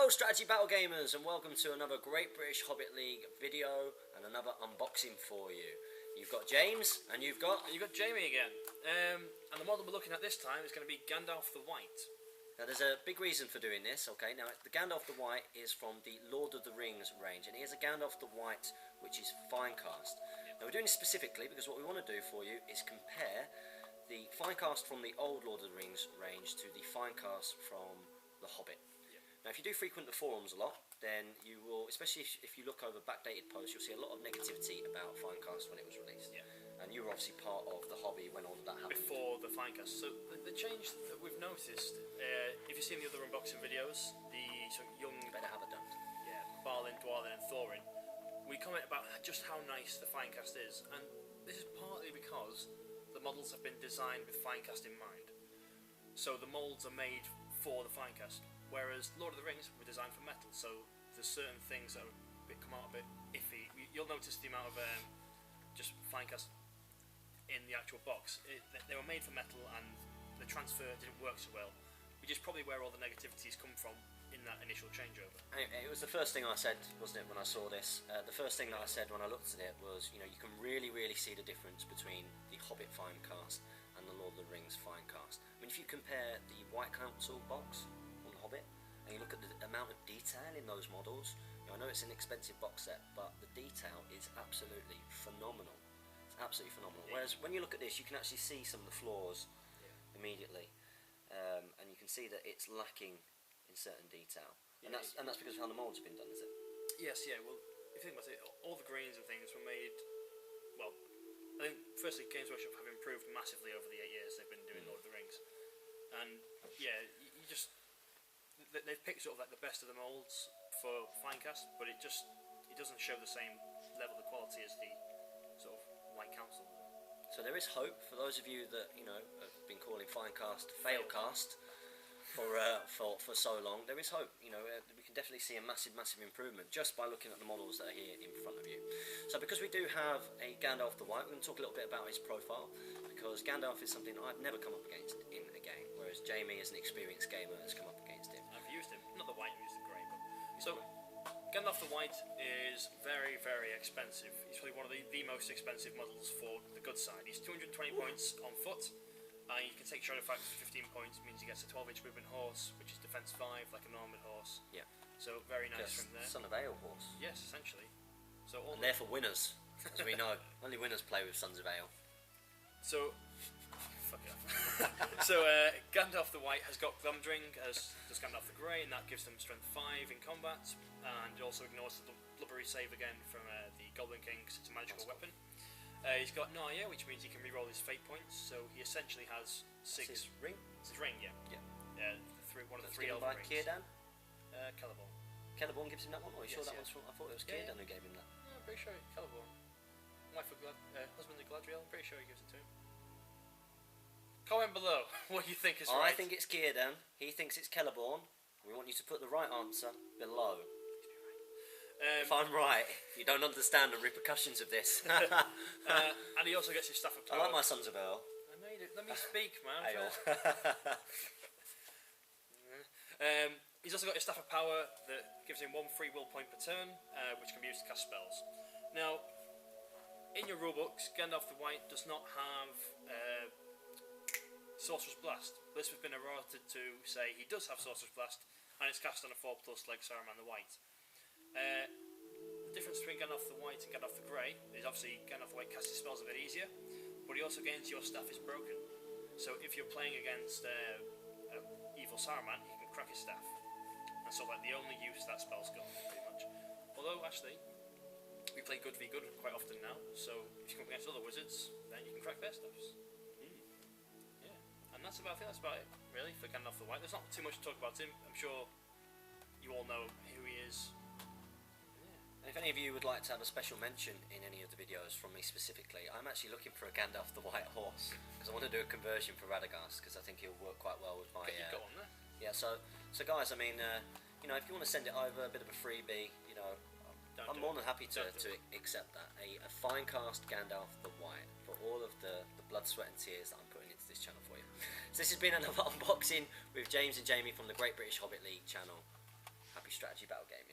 Hello Strategy Battle Gamers, and welcome to another Great British Hobbit League video and another unboxing for you. You've got James and you've got Jamie again. And the model we're looking at this time is going to be Gandalf the White. Now there's a big reason for doing this, okay? Now the Gandalf the White is from the Lord of the Rings range, and here's a Gandalf the White which is Finecast. Now we're doing this specifically because what we want to do for you is compare the Finecast from the old Lord of the Rings range to the Finecast from the Hobbit. Now if you do frequent the forums a lot, then you will, especially if you look over backdated posts, you'll see a lot of negativity about Finecast when it was released. Yeah. And you were obviously part of the hobby when all of that happened. Before the Finecast. So the change that we've noticed, if you've seen the other unboxing videos, the sort of young... Better have it done. Yeah, Balin, Dwalin and Thorin, we comment about just how nice the Finecast is, and this is partly because the models have been designed with Finecast in mind. So the moulds are made for the Finecast. Whereas Lord of the Rings were designed for metal, so there's certain things that come out a bit iffy. You'll notice the amount of just Finecast in the actual box. They were made for metal, and the transfer didn't work so well, which is probably where all the negativities come from in that initial changeover. It was the first thing I said, wasn't it, when I saw this? The first thing that I said when I looked at it was, you know, you can really see the difference between the Hobbit Finecast and the Lord of the Rings Finecast. I mean, if you compare the White Council box on the Hobbit, and you look at the amount of detail in those models, you know, I know it's an expensive box set, but the detail is absolutely phenomenal. It's absolutely phenomenal. Yeah. Whereas when you look at this, you can actually see some of the flaws immediately, and you can see that it's lacking in certain detail, and that's because of how the moulds have been done, is it? Yes, yeah. Well, if you think about it, all the greens and things were made. Well, I think firstly, Games Workshop have improved massively over the 8 years they've been doing Lord of the Rings, and yeah, you just they've picked sort of like the best of the moulds for Finecast, but it doesn't show the same level of quality as the sort of White Council. So there is hope for those of you that, you know, have been calling Finecast failcast for so long. There is hope. You know, we can definitely see a massive improvement just by looking at the models that are here in front of you. So because we do have a Gandalf the White, we're going to talk a little bit about his profile, because Gandalf is something I've never come up against in a game, whereas Jamie, as an experienced gamer, has come up against him. I've used him, not the white, I've used the grey. But so Gandalf the White is very expensive. He's probably one of the most expensive models for the good side. He's 220 points on foot. You can take Shadow Factor for 15 points, means he gets a 12-inch movement horse, which is defense 5, like a normal horse. Yeah. So very nice from there. Son of Ale horse. Yes, essentially. So and they're for winners, as we know. Only winners play with Sons of Ale. So, fuck it off. So Gandalf the White has got Glumdring, as does Gandalf the Grey, and that gives them strength 5 in combat, and also ignores the blubbery save again from the Goblin King, because it's a magical weapon. He's got Narya, which means he can reroll his fate points, so he essentially has 6... His ring? It's his ring, yeah. One of the 3 elven rings. Círdan? Celeborn. Celeborn gives him that one? Or are you sure that yeah. one's from... I thought it was Círdan who gave him that. Yeah, I'm pretty sure Celeborn. Wife of husband of Galadriel, I'm pretty sure he gives it to him. Comment below what you think is right. I think it's Círdan, he thinks it's Celeborn. We want you to put the right answer below. If I'm right, you don't understand the repercussions of this. And he also gets his Staff of Power. I like my Sons of Earl. I made it. Let me speak, man. He's also got his Staff of Power that gives him 1 free will point per turn, which can be used to cast spells. Now, in your rulebooks, Gandalf the White does not have Sorcerer's Blast. This has been errated to say he does have Sorcerer's Blast, and it's cast on a 4+ like Saruman the White. The difference between Gandalf the White and Gandalf the Grey is obviously Gandalf the White casts his spells a bit easier, but he also gains your staff is broken. So if you're playing against evil Saruman, he can crack his staff, and so like the only use that spell's got, pretty much. Although actually, we play good v good quite often now, so if you come against other wizards, then you can crack their stuffs. Yeah, and I think that's about it really for Gandalf the White. There's not too much to talk about him. I'm sure you all know who he is. And if any of you would like to have a special mention in any of the videos from me specifically, I'm actually looking for a Gandalf the White horse, because I want to do a conversion for Radagast, because I think he'll work quite well with my... You've got one there. Yeah, so guys, I mean, you know, if you want to send it over, a bit of a freebie, you know, I'm more than happy to accept that. A Finecast Gandalf the White for all of the blood, sweat and tears that I'm putting into this channel for you. So this has been another unboxing with James and Jamie from the Great British Hobbit League channel. Happy strategy battle game.